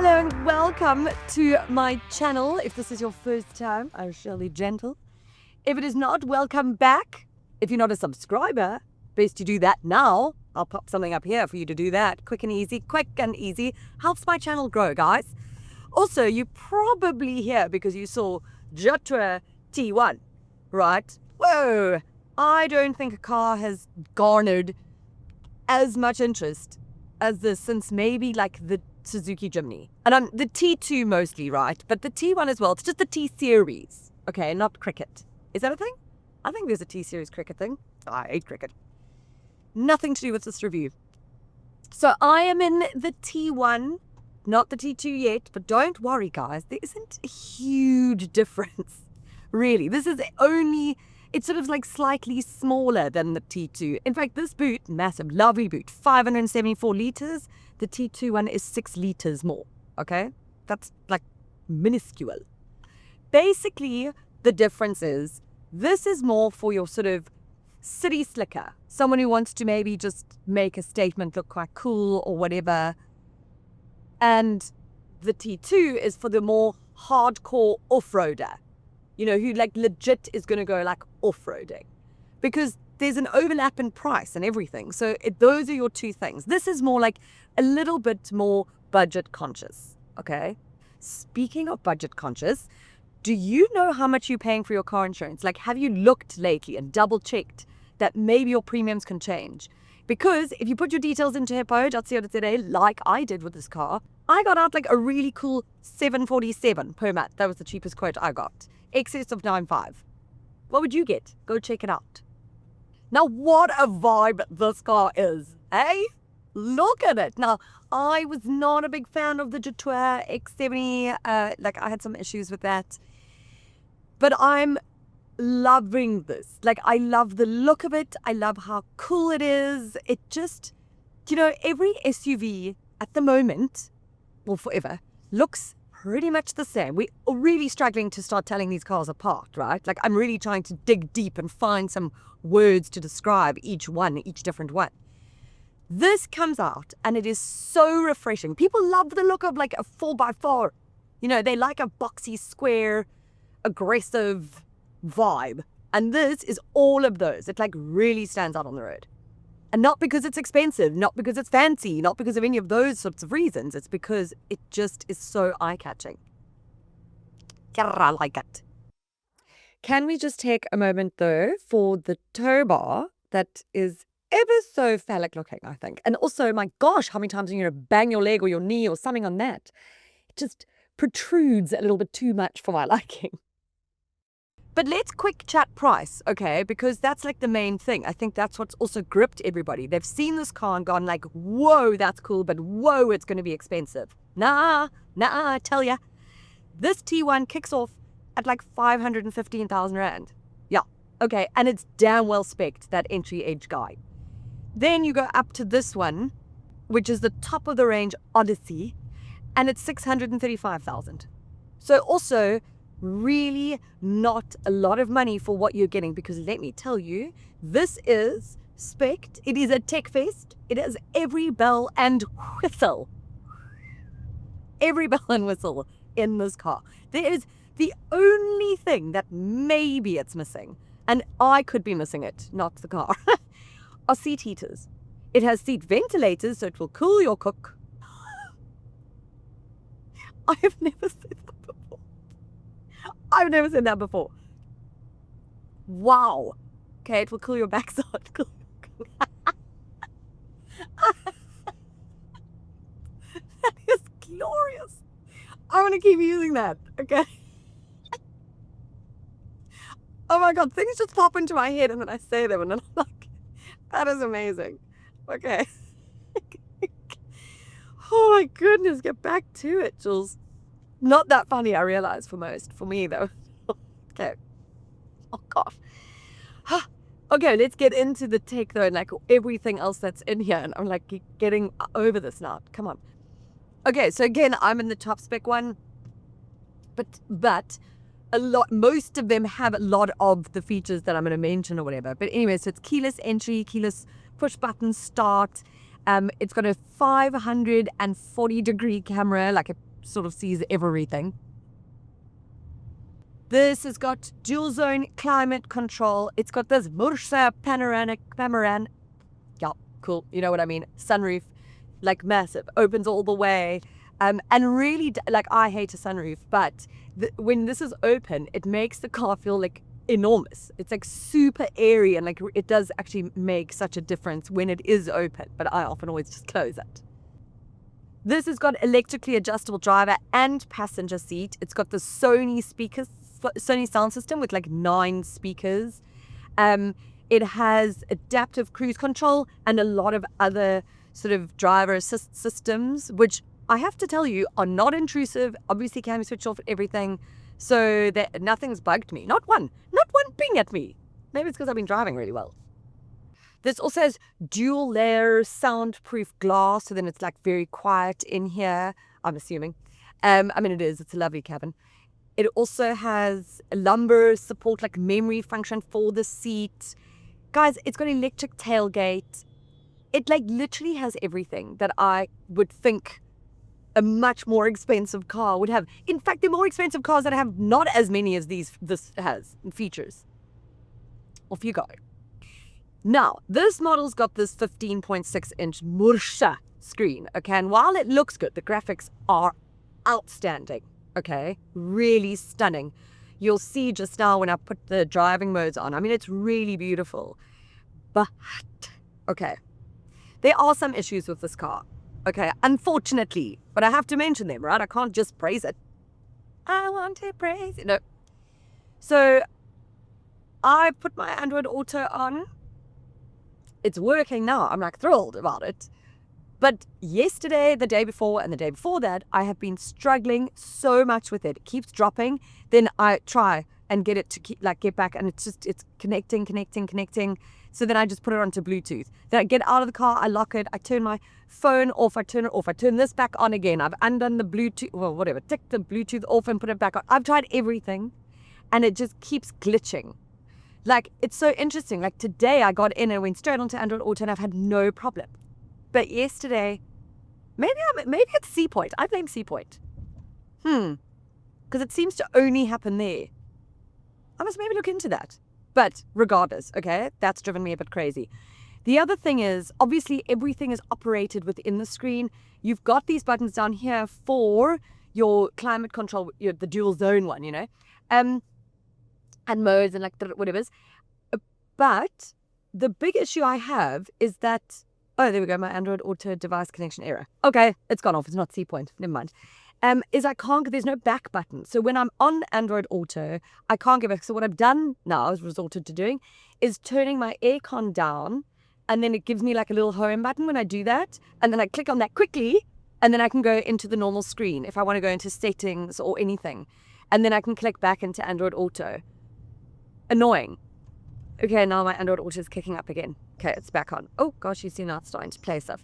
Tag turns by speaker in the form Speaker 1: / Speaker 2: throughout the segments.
Speaker 1: Hello and welcome to my channel. If this is your first time, I'm Shirley Gentle. If it is not, welcome back. If you're not a subscriber, best you do that now. I'll pop something up here for you to do that. Quick and easy. Helps my channel grow, guys. Also, you probably here because you saw Jetour T1, right? Whoa, I don't think a car has garnered as much interest as this since maybe like the Suzuki Jimny. And the T2 mostly, right? But the T1 as well. It's just the T-series. Okay, not cricket. Is that a thing? I think there's a T-series cricket thing. Oh, I hate cricket. Nothing to do with this review. So I am in the T1, not the T2 yet, but don't worry, guys. There isn't a huge difference, really. This is only... It's sort of like slightly smaller than the T2. In fact, this boot, massive, lovely boot, 574 liters. The T2 one is 6 liters more, okay? That's like minuscule. Basically, the difference is this is more for your sort of city slicker. Someone who wants to maybe just make a statement look quite cool or whatever. And the T2 is for the more hardcore off-roader. You know, who like legit is going to go like off-roading. Because there's an overlap in price and everything. So those are your two things. This is more like a little bit more budget conscious, okay? Speaking of budget conscious, do you know how much you're paying for your car insurance? Like, have you looked lately and double checked that maybe your premiums can change? Because if you put your details into hippo.co.za like I did with this car, I got out like a really cool $747 per month. That was the cheapest quote I got. Excess of 9.5. What would you get? Go check it out. Now, what a vibe this car is, eh? Look at it. Now, I was not a big fan of the Jetour X70. Like, I had some issues with that. But I'm loving this. Like, I love the look of it. I love how cool it is. It just, you know, every SUV at the moment, or forever, looks pretty much the same. We're really struggling to start telling these cars apart, right? Like, I'm really trying to dig deep and find some words to describe each different one. This comes out and it is so refreshing. People love the look of like a 4x4. You know, they like a boxy, square, aggressive vibe. And this is all of those. It like really stands out on the road. And not because it's expensive, not because it's fancy, not because of any of those sorts of reasons. It's because it just is so eye-catching. I like it. Can we just take a moment, though, for the tow bar that is ever so phallic looking, I think. And also, my gosh, how many times are you going to bang your leg or your knee or something on that? It just protrudes a little bit too much for my liking. But let's quick chat price, okay? Because that's like the main thing. I think that's what's also gripped everybody. They've seen this car and gone like, whoa, that's cool, but whoa, it's going to be expensive. Nah, I tell ya. This T1 kicks off at like 515,000 Rand. Yeah, okay, and it's damn well spec'd, that entry edge guy. Then you go up to this one, which is the top of the range Odyssey, and it's 635,000. So also, really not a lot of money for what you're getting, because let me tell you, this is spec'd. It is a tech fest. It has every bell and whistle. Every bell and whistle in this car. There is the only thing that maybe it's missing, and I could be missing it, not the car, are seat heaters. It has seat ventilators, so it will cool your cook. I have never said that before. I've never said that before. Wow. Okay, it will cool your backside. That is glorious. I want to keep using that, okay? Oh my God, things just pop into my head and then I say them and then I'm like, that is amazing. Okay. Oh my goodness, get back to it, Jules. Not that funny, I realize, for most. For me, though. Okay. Oh, gosh. Okay, let's get into the tech, though, and like everything else that's in here. And I'm like getting over this now. Come on. Okay, so again, I'm in the top spec one. But most of them have a lot of the features that I'm going to mention or whatever. But anyway, so it's keyless entry, keyless push button start. It's got a 540-degree camera, like a sort of sees everything. This has got dual zone climate control. It's got this Mursa panoramic, yeah, cool. You know what I mean? Sunroof, like massive, opens all the way. And really, like, I hate a sunroof, but when this is open, it makes the car feel like enormous. It's like super airy, and like it does actually make such a difference when it is open, but I often always just close it. This has got electrically adjustable driver and passenger seat. It's got the Sony sound system with like 9 speakers. It has adaptive cruise control and a lot of other sort of driver assist systems, which I have to tell you are not intrusive. Obviously can be switched off at everything, so that nothing's bugged me. Not one ping at me. Maybe it's because I've been driving really well. This also has dual layer soundproof glass, so then it's like very quiet in here, I'm assuming. I mean, it's a lovely cabin. It also has a lumbar support, like memory function for the seat. Guys, it's got electric tailgate. It like literally has everything that I would think a much more expensive car would have. In fact, the more expensive cars that have not as many as this has in features. Off you go. Now, this model's got this 15.6-inch Mursa screen, okay? And while it looks good, the graphics are outstanding, okay? Really stunning. You'll see just now when I put the driving modes on. I mean, it's really beautiful. But, okay, there are some issues with this car, okay? Unfortunately, but I have to mention them, right? I can't just praise it. I want to praise it. No. So, I put my Android Auto on. It's working now. I'm like thrilled about it. But yesterday, the day before, and the day before that, I have been struggling so much with it. It keeps dropping. Then I try and get it to get back, and it's connecting. So then I just put it onto Bluetooth. Then I get out of the car, I lock it, I turn my phone off, I turn it off, I turn this back on again. I've undone the Bluetooth, well, whatever, tick the Bluetooth off and put it back on. I've tried everything, and it just keeps glitching. Like, it's so interesting. Like, today I got in and went straight onto Android Auto, and I've had no problem. But yesterday, maybe it's C Point. I blame C Point. Because it seems to only happen there. I must maybe look into that. But regardless, okay, that's driven me a bit crazy. The other thing is, obviously, everything is operated within the screen. You've got these buttons down here for your climate control, the dual zone one, you know, and modes and like whatever. But the big issue I have is that, oh, there we go, my Android Auto device connection error. Okay, it's gone off. It's not C Point. Never mind. Is I can't, there's no back button. So when I'm on Android Auto, I can't get back. So what I've done now, as resorted to doing, is turning my aircon down, and then it gives me like a little home button when I do that. And then I click on that quickly, and then I can go into the normal screen if I want to go into settings or anything. And then I can click back into Android Auto. Annoying. Okay, now my Android Auto is kicking up again. Okay, it's back on. Oh gosh, you see now it's starting to play stuff.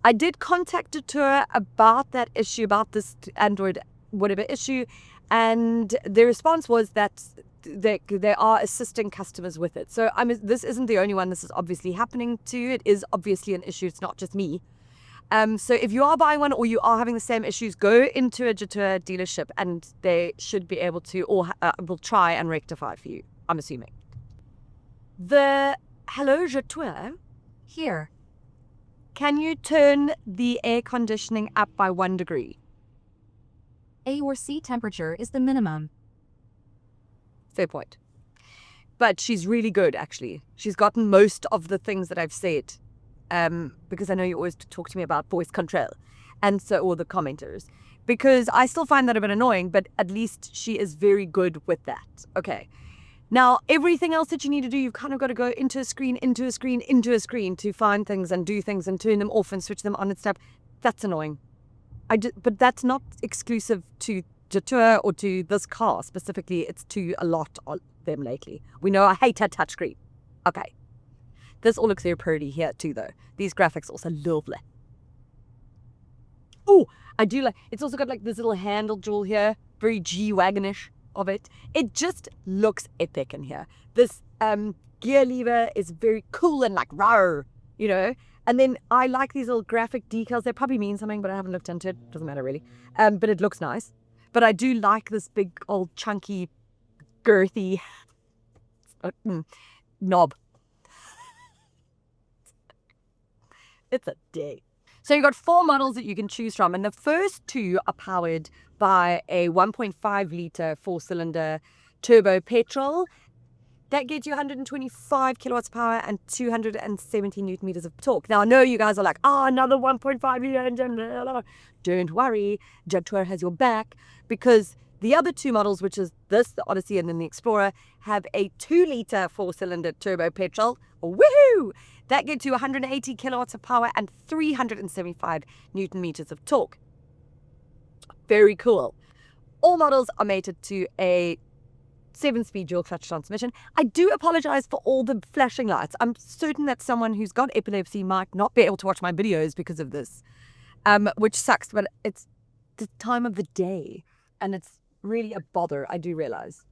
Speaker 1: I did contact Jetour about that issue, about this Android whatever issue, and the response was that they are assisting customers with it. So this isn't the only one this is obviously happening to. It is obviously an issue. It's not just me. So if you are buying one or you are having the same issues, go into a Jetour dealership and they should be able to, or will try and rectify for you, I'm assuming. The hello Jetour here. Can you turn the air conditioning up by 1 degree?
Speaker 2: A or C temperature is the minimum.
Speaker 1: Fair point. But she's really good, actually. She's gotten most of the things that I've said, because I know you always talk to me about voice control, and so, or the commenters, because I still find that a bit annoying, but at least she is very good with that. Okay. Now, everything else that you need to do, you've kind of got to go into a screen to find things and do things and turn them off and switch them on and stuff. That's annoying. But that's not exclusive to Jetour or to this car specifically. It's to a lot of them lately. We know I hate her touchscreen. Okay. This all looks very pretty here too, though. These graphics also lovely. Oh, I do like, it's also got like this little handle jewel here. Very G-Wagonish of it. It just looks epic in here. This gear lever is very cool and like rawr, you know. And then I like these little graphic decals. They probably mean something, but I haven't looked into it. Doesn't matter really. But it looks nice. But I do like this big old chunky, girthy knob. It's a day. So you've got 4 models that you can choose from, and the first 2 are powered by a 1.5 litre 4-cylinder turbo petrol. That gets you 125 kilowatts of power and 270 newton meters of torque. Now, I know you guys are like, another 1.5 litre engine. Don't worry, Jetour has your back, because the other 2 models, which is this, the Odyssey, and then the Explorer, have a 2 litre 4-cylinder turbo petrol. Woohoo! That gets you 180 kilowatts of power and 375 newton meters of torque. Very cool. All models are mated to a 7-speed dual clutch transmission. I do apologize for all the flashing lights. I'm certain that someone who's got epilepsy might not be able to watch my videos because of this, which sucks, but it's the time of the day and it's really a bother, I do realize.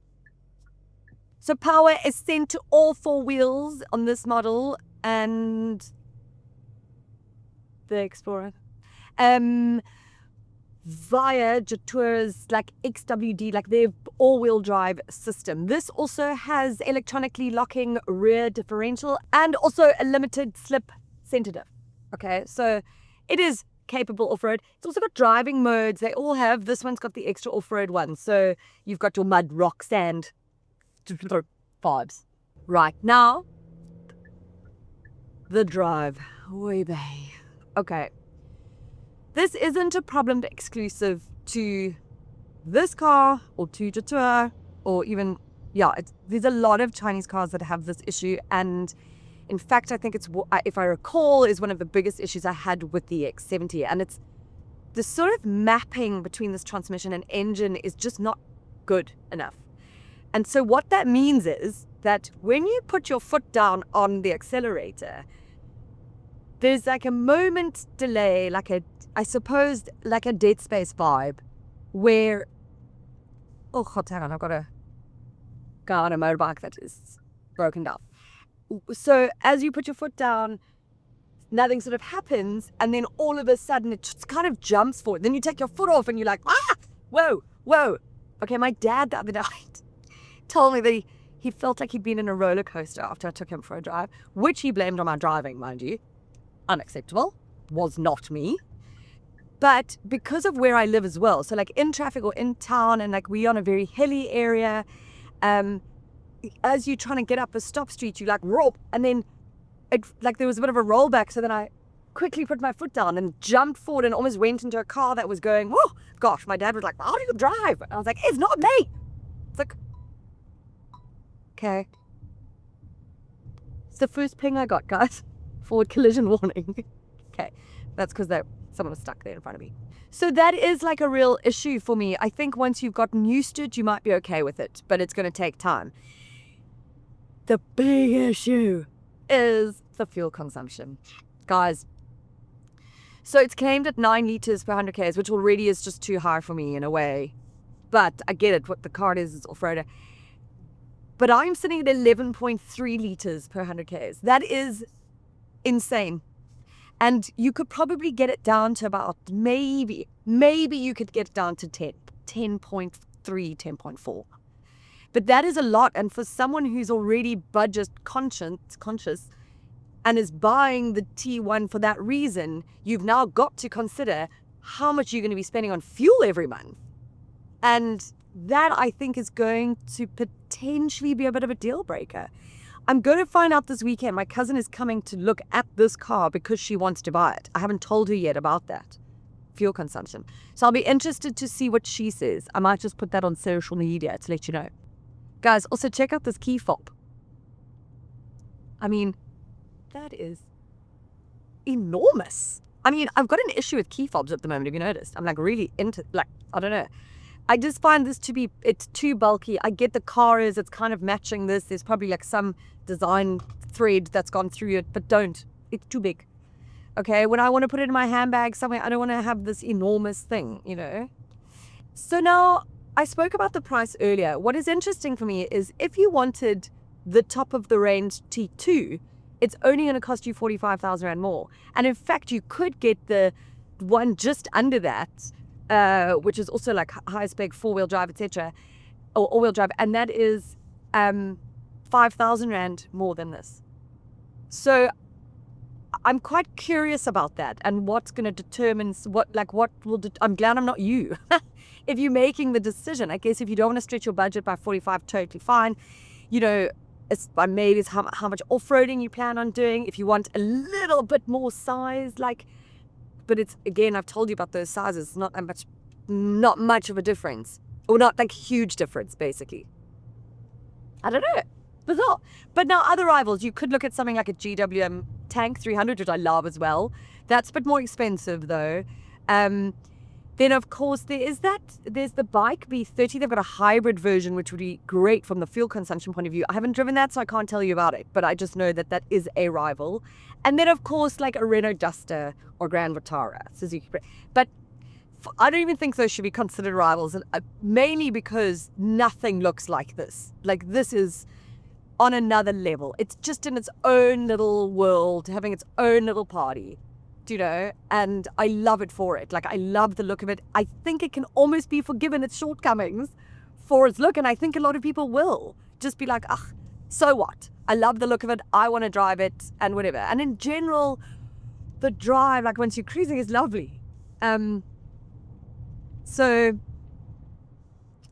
Speaker 1: So power is sent to all 4 wheels on this model and the Explorer. Via Jetour's XWD, their all-wheel drive system. This also has electronically locking rear differential and also a limited slip center diff. Okay, so it is capable off-road. It's also got driving modes. They all have. This one's got the extra off-road one. So you've got your mud, rock, sand vibes. Right, now, the drive. Oy vey. Okay. This isn't a problem exclusive to this car or to Jetour or even, there's a lot of Chinese cars that have this issue. And in fact, I think it's, if I recall, is one of the biggest issues I had with the X70. And it's the sort of mapping between this transmission and engine is just not good enough. And so what that means is that when you put your foot down on the accelerator, there's a moment delay, I suppose a Dead Space vibe, where, hang on, I've got a guy on a motorbike that is broken down. So as you put your foot down, nothing sort of happens, and then all of a sudden it just kind of jumps forward. Then you take your foot off and you're like, whoa. Okay, my dad the other night told me that he felt like he'd been in a roller coaster after I took him for a drive, which he blamed on my driving, mind you. Unacceptable. Was not me. But because of where I live as well, so in traffic or in town, and we're on a very hilly area, as you're trying to get up a stop street, you roll, and then there was a bit of a rollback, so then I quickly put my foot down and jumped forward and almost went into a car that was going, whoa, gosh, my dad was like, how do you drive? And I was like, it's not me. It's like, okay. It's the first ping I got, guys. Forward collision warning. Okay, that's because someone was stuck there in front of me. So that is a real issue for me. I think once you've gotten used to it, you might be okay with it, but it's going to take time. The big issue is the fuel consumption. Guys, so it's claimed at 9 litres per 100 k's, which already is just too high for me in a way. But I get it, what the car is off-roader. But I'm sitting at 11.3 litres per 100 k's. That is insane. And you could probably get it down to about maybe you could get it down to 10.3, 10.4. But that is a lot. And for someone who's already budget conscious and is buying the T1 for that reason, you've now got to consider how much you're going to be spending on fuel every month. And that, I think, is going to potentially be a bit of a deal breaker. I'm going to find out this weekend. My cousin is coming to look at this car because she wants to buy it. I haven't told her yet about that. Fuel consumption. So I'll be interested to see what she says. I might just put that on social media to let you know. Guys, also check out this key fob. I mean, that is enormous. I mean, I've got an issue with key fobs at the moment, have you noticed? I'm really into, I don't know. I just find this to be, it's too bulky. I get the car it's kind of matching this. There's probably some design thread that's gone through it, but don't. It's too big. Okay, when I want to put it in my handbag somewhere, I don't want to have this enormous thing, So now, I spoke about the price earlier. What is interesting for me is if you wanted the top of the range T2, it's only going to cost you 45,000 Rand more. And in fact, you could get the one just under that, which is also like high spec 4-wheel drive, etc., or all-wheel drive, and that is 5,000 Rand more than this. So I'm quite curious about that and what's going to determine I'm glad I'm not you. If you're making the decision, I guess if you don't want to stretch your budget by 45, totally fine. You know, maybe it's how much off-roading you plan on doing. If you want a little bit more size, but it's, again, I've told you about those sizes, not much of a difference, or not like huge difference, basically. I don't know. Bizarre. But now other rivals, you could look at something like a GWM Tank 300, which I love as well. That's a bit more expensive though. Then of course there's the Bike B30. They've got a hybrid version, which would be great from the fuel consumption point of view. I haven't driven that, so I can't tell you about it, but I just know that is a rival. And then of course like a Renault Duster or Grand Vitara, Suzuki. But I don't even think those should be considered rivals, and mainly because nothing looks like this. Like, this is on another level. It's just in its own little world, having its own little party, you know, and I love it for it. Like, I love the look of it. I think it can almost be forgiven its shortcomings for its look, and I think a lot of people will just be like, ugh, so what? I love the look of it. I want to drive it and whatever. And in general, the drive, like once you're cruising, is lovely. So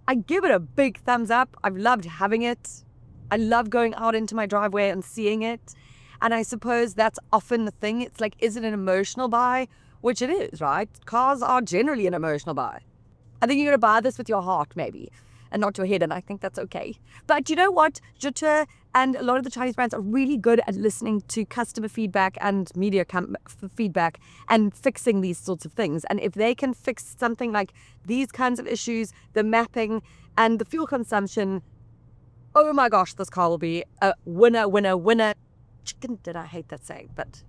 Speaker 1: I give it a big thumbs up. I've loved having it. I love going out into my driveway and seeing it. And I suppose that's often the thing. It's like, is it an emotional buy? Which it is, right? Cars are generally an emotional buy. I think you're going to buy this with your heart, maybe, and not your head. And I think that's okay. But you know what? Jetour and a lot of the Chinese brands are really good at listening to customer feedback and media feedback and fixing these sorts of things. And if they can fix something like these kinds of issues, the mapping and the fuel consumption, oh my gosh, this car will be a winner, winner, winner. Chicken, did I hate that saying, but